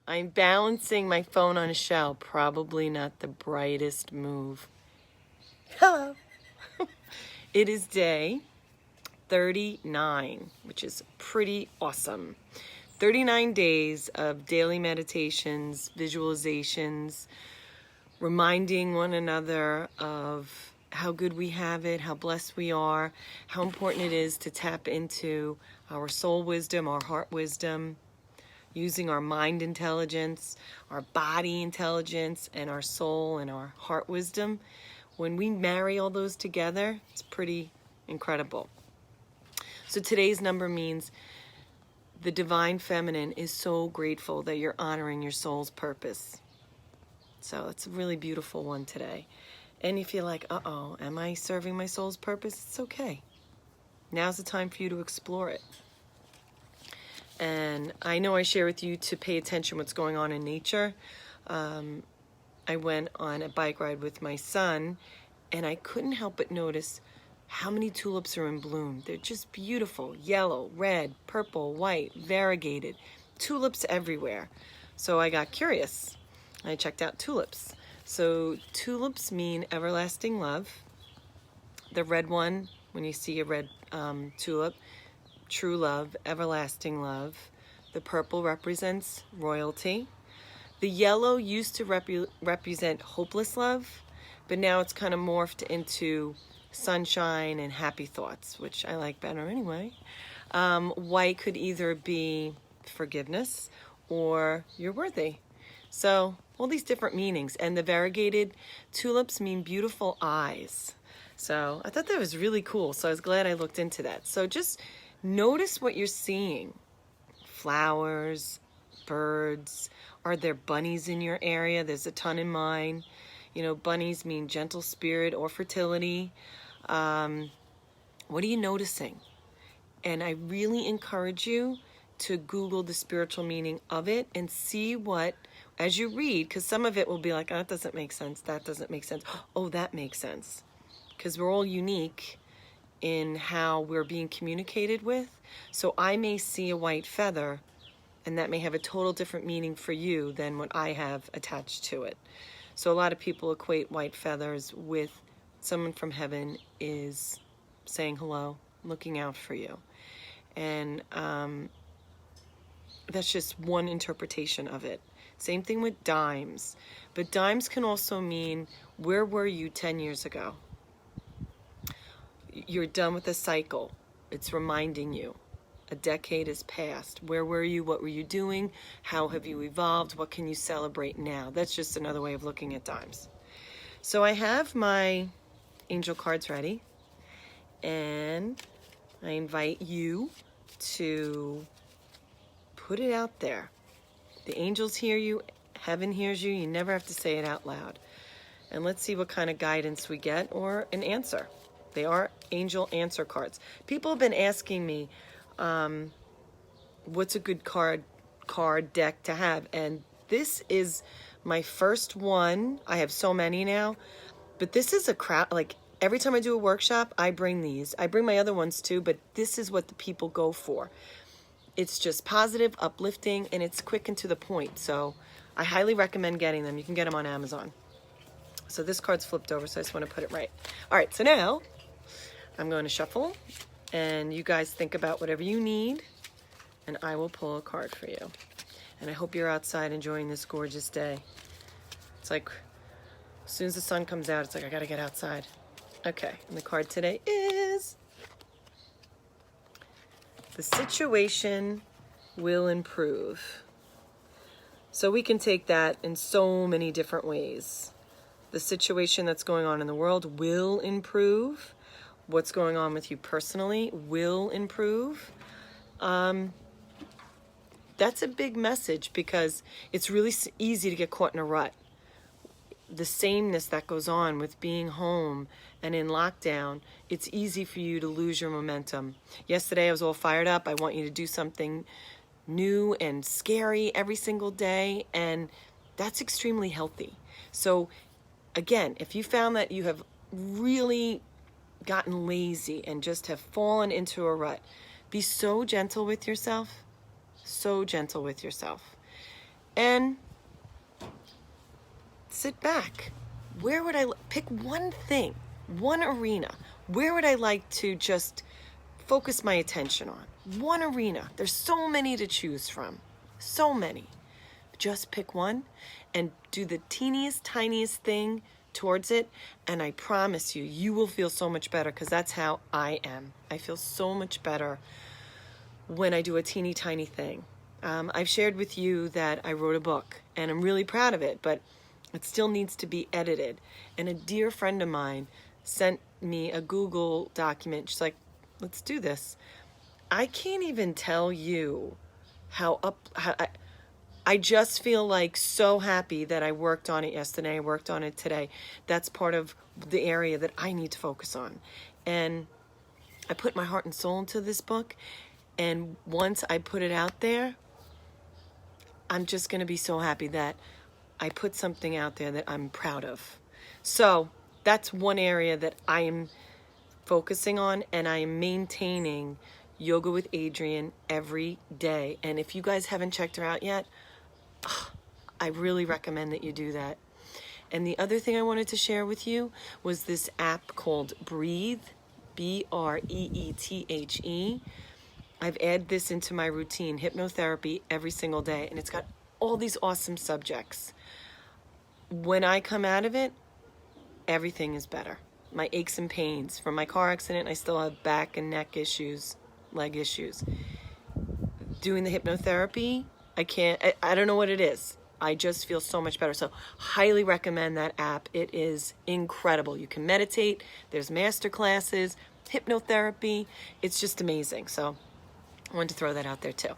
I'm balancing my phone on a shell. Probably not the brightest move. Hello. It is day 39, which is pretty awesome. 39 days of daily meditations, visualizations, reminding one another of how good we have it, how blessed we are, how important it is to tap into our soul wisdom, our heart wisdom, using our mind intelligence, our body intelligence, and our soul and our heart wisdom. When we marry all those together, it's pretty incredible. So today's number means the divine feminine is so grateful that you're honoring your soul's purpose. So it's a really beautiful one today. And if you're like, uh-oh, am I serving my soul's purpose? It's okay. Now's the time for you to explore it. And I know I share with you to pay attention what's going on in nature. I went on a bike ride with my son, and I couldn't help but notice how many tulips are in bloom. They're just beautiful. Yellow, red, purple, white, variegated. Tulips everywhere. So I got curious. I checked out tulips. So tulips mean everlasting love. The red one, when you see a red tulip, true love, everlasting love. The purple represents royalty. The yellow used to represent hopeless love, but now it's kind of morphed into sunshine and happy thoughts, which I like better anyway. White could either be forgiveness or you're worthy. So all these different meanings. And the variegated tulips mean beautiful eyes. So I thought that was really cool. So I was glad I looked into that. So just notice what you're seeing. Flowers, birds. Are there bunnies in your area? There's a ton in mine. You know, bunnies mean gentle spirit or fertility. What are you noticing? And I really encourage you to Google the spiritual meaning of it and see what, as you read, because some of it will be like, oh, that doesn't make sense. That doesn't make sense. Oh, that makes sense. Because we're all unique in how we're being communicated with. So I may see a white feather, and that may have a total different meaning for you than what I have attached to it. So a lot of people equate white feathers with someone from heaven is saying hello, looking out for you. And that's just one interpretation of it. Same thing with dimes. But dimes can also mean, where were you 10 years ago? You're done with a cycle. It's reminding you. A decade has passed. Where were you? What were you doing? How have you evolved? What can you celebrate now? That's just another way of looking at dimes. So I have my angel cards ready, and I invite you to put it out there. The angels hear you. Heaven hears you. You never have to say it out loud. And let's see what kind of guidance we get or an answer. They are angel answer cards. People have been asking me, what's a good card deck to have? And this is my first one. I have so many now, but this is a crowd. Like every time I do a workshop, I bring these. I bring my other ones too, but this is what the people go for. It's just positive, uplifting, and it's quick and to the point. So I highly recommend getting them. You can get them on Amazon. So this card's flipped over, so I just want to put it right. All right, so now I'm going to shuffle, and you guys think about whatever you need, and I will pull a card for you. And I hope you're outside enjoying this gorgeous day. It's like, as soon as the sun comes out, it's like, I gotta get outside. Okay, and the card today is, the situation will improve. So we can take that in so many different ways. The situation that's going on in the world will improve. What's going on with you personally will improve. That's a big message because it's really easy to get caught in a rut. The sameness that goes on with being home and in lockdown, it's easy for you to lose your momentum. Yesterday I was all fired up. I want you to do something new and scary every single day, and that's extremely healthy. So again, if you found that you have really gotten lazy and just have fallen into a rut, be so gentle with yourself. So gentle with yourself. and sit back. Where would I pick one thing, one arena? Where would I like to just focus my attention on? One arena. There's so many to choose from. So many. Just pick one and do the teeniest, tiniest thing towards it, and I promise you, you will feel so much better, because that's how I am. I feel so much better when I do a teeny tiny thing. I've shared with you that I wrote a book, and I'm really proud of it, but it still needs to be edited. And a dear friend of mine sent me a Google document. She's like, let's do this. I can't even tell you how I just feel like so happy that I worked on it yesterday. I worked on it today. That's part of the area that I need to focus on. And I put my heart and soul into this book. And once I put it out there, I'm just going to be so happy that I put something out there that I'm proud of. So that's one area that I am focusing on, and I am maintaining Yoga with Adrienne every day. And if you guys haven't checked her out yet, I really recommend that you do that. And the other thing I wanted to share with you was this app called Breathe, Breethe. I've added this into my routine, hypnotherapy, every single day, and it's got all these awesome subjects. When I come out of it, everything is better. My aches and pains from my car accident, I still have back and neck issues, leg issues. Doing the hypnotherapy, I don't know what it is. I just feel so much better. So highly recommend that app. It is incredible. You can meditate. There's master classes, hypnotherapy. It's just amazing. So I wanted to throw that out there too.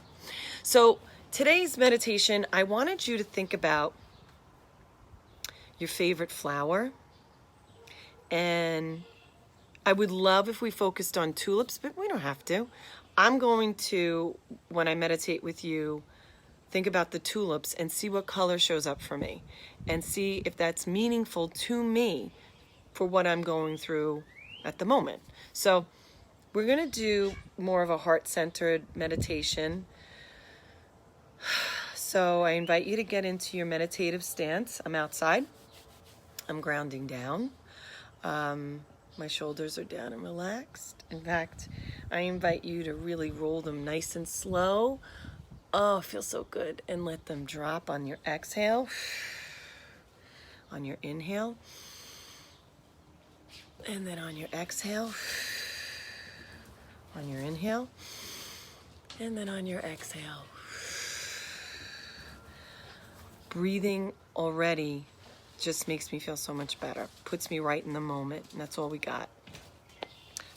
So today's meditation, I wanted you to think about your favorite flower. And I would love if we focused on tulips, but we don't have to. I'm going to, when I meditate with you, think about the tulips and see what color shows up for me, and see if that's meaningful to me for what I'm going through at the moment. So we're going to do more of a heart-centered meditation. So I invite you to get into your meditative stance. I'm outside. I'm grounding down. My shoulders are down and relaxed. In fact, I invite you to really roll them nice and slow. Oh, it feels so good. And let them drop on your exhale, on your inhale, and then on your exhale, on your inhale, and then on your exhale. Breathing already just makes me feel so much better. Puts me right in the moment, and that's all we got.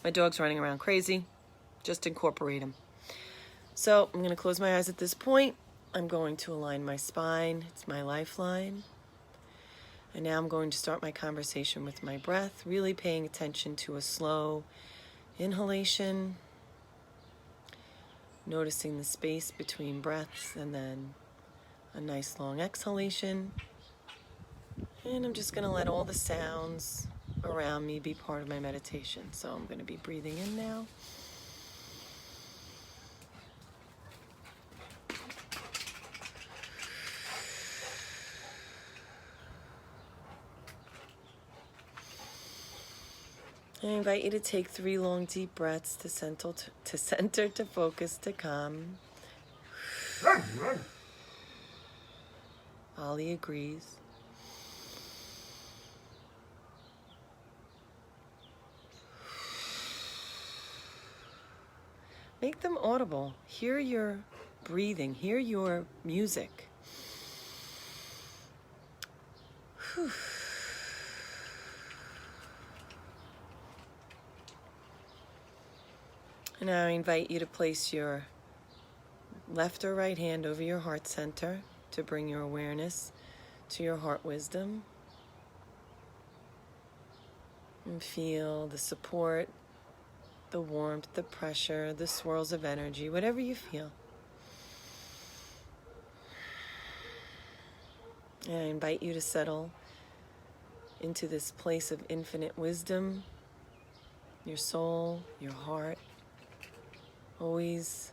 My dog's running around crazy. Just incorporate him. So I'm going to close my eyes at this point. I'm going to align my spine. It's my lifeline. And now I'm going to start my conversation with my breath, really paying attention to a slow inhalation, noticing the space between breaths, and then a nice long exhalation. And I'm just going to let all the sounds around me be part of my meditation. So I'm going to be breathing in now. I invite you to take 3 long, deep breaths to center, to focus, to calm. Ollie agrees. Make them audible. Hear your breathing. Hear your music. Whew. And now I invite you to place your left or right hand over your heart center to bring your awareness to your heart wisdom. And feel the support, the warmth, the pressure, the swirls of energy, whatever you feel. And I invite you to settle into this place of infinite wisdom, your soul, your heart, always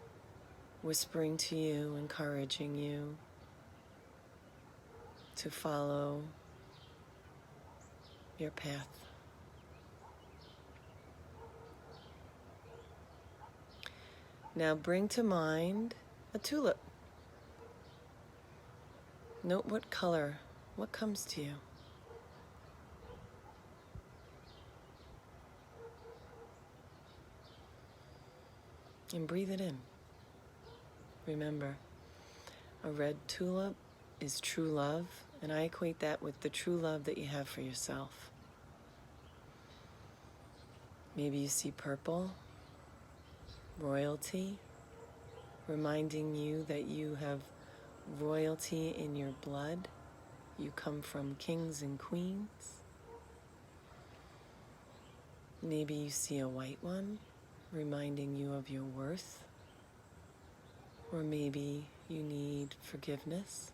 whispering to you, encouraging you. to follow your path. Now bring to mind a tulip. Note what color, what comes to you. And breathe it in. Remember, a red tulip is true love, and I equate that with the true love that you have for yourself. Maybe you see purple, royalty, reminding you that you have royalty in your blood. You come from kings and queens. Maybe you see a white one, reminding you of your worth. Or maybe you need forgiveness.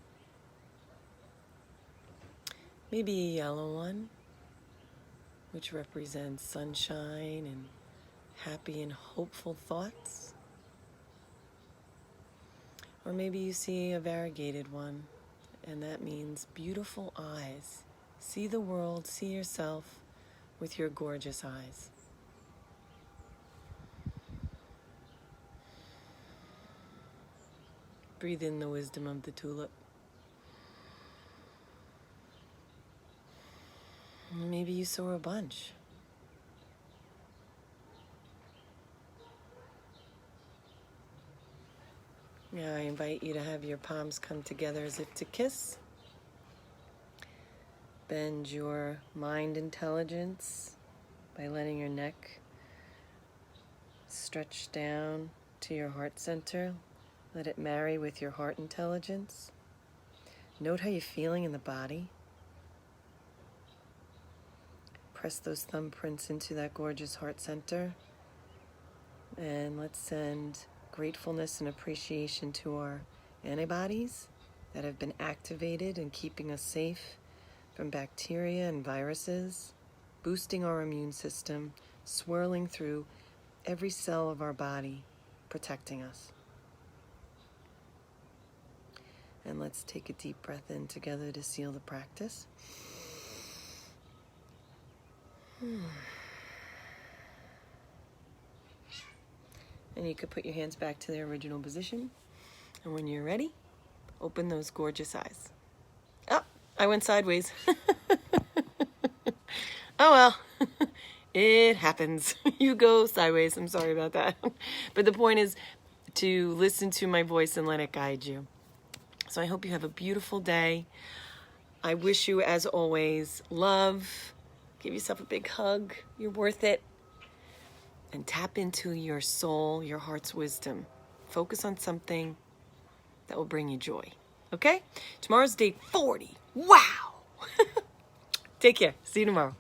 Maybe a yellow one, which represents sunshine and happy and hopeful thoughts. Or maybe you see a variegated one, and that means beautiful eyes. See the world, see yourself with your gorgeous eyes. Breathe in the wisdom of the tulip. Maybe you saw a bunch. Now I invite you to have your palms come together as if to kiss. Bend your mind intelligence by letting your neck stretch down to your heart center. Let it marry with your heart intelligence. Note how you're feeling in the body. Press those thumbprints into that gorgeous heart center. And let's send gratefulness and appreciation to our antibodies that have been activated and keeping us safe from bacteria and viruses, boosting our immune system, swirling through every cell of our body, protecting us. And let's take a deep breath in together to seal the practice. And you could put your hands back to their original position. And when you're ready, open those gorgeous eyes. Oh, I went sideways. Oh well, it happens. You go sideways. I'm sorry about that. But the point is to listen to my voice and let it guide you. So I hope you have a beautiful day. I wish you, as always, love. Give yourself a big hug. You're worth it. And tap into your soul, your heart's wisdom. Focus on something that will bring you joy. Okay? Tomorrow's day 40. Wow! Take care. See you tomorrow.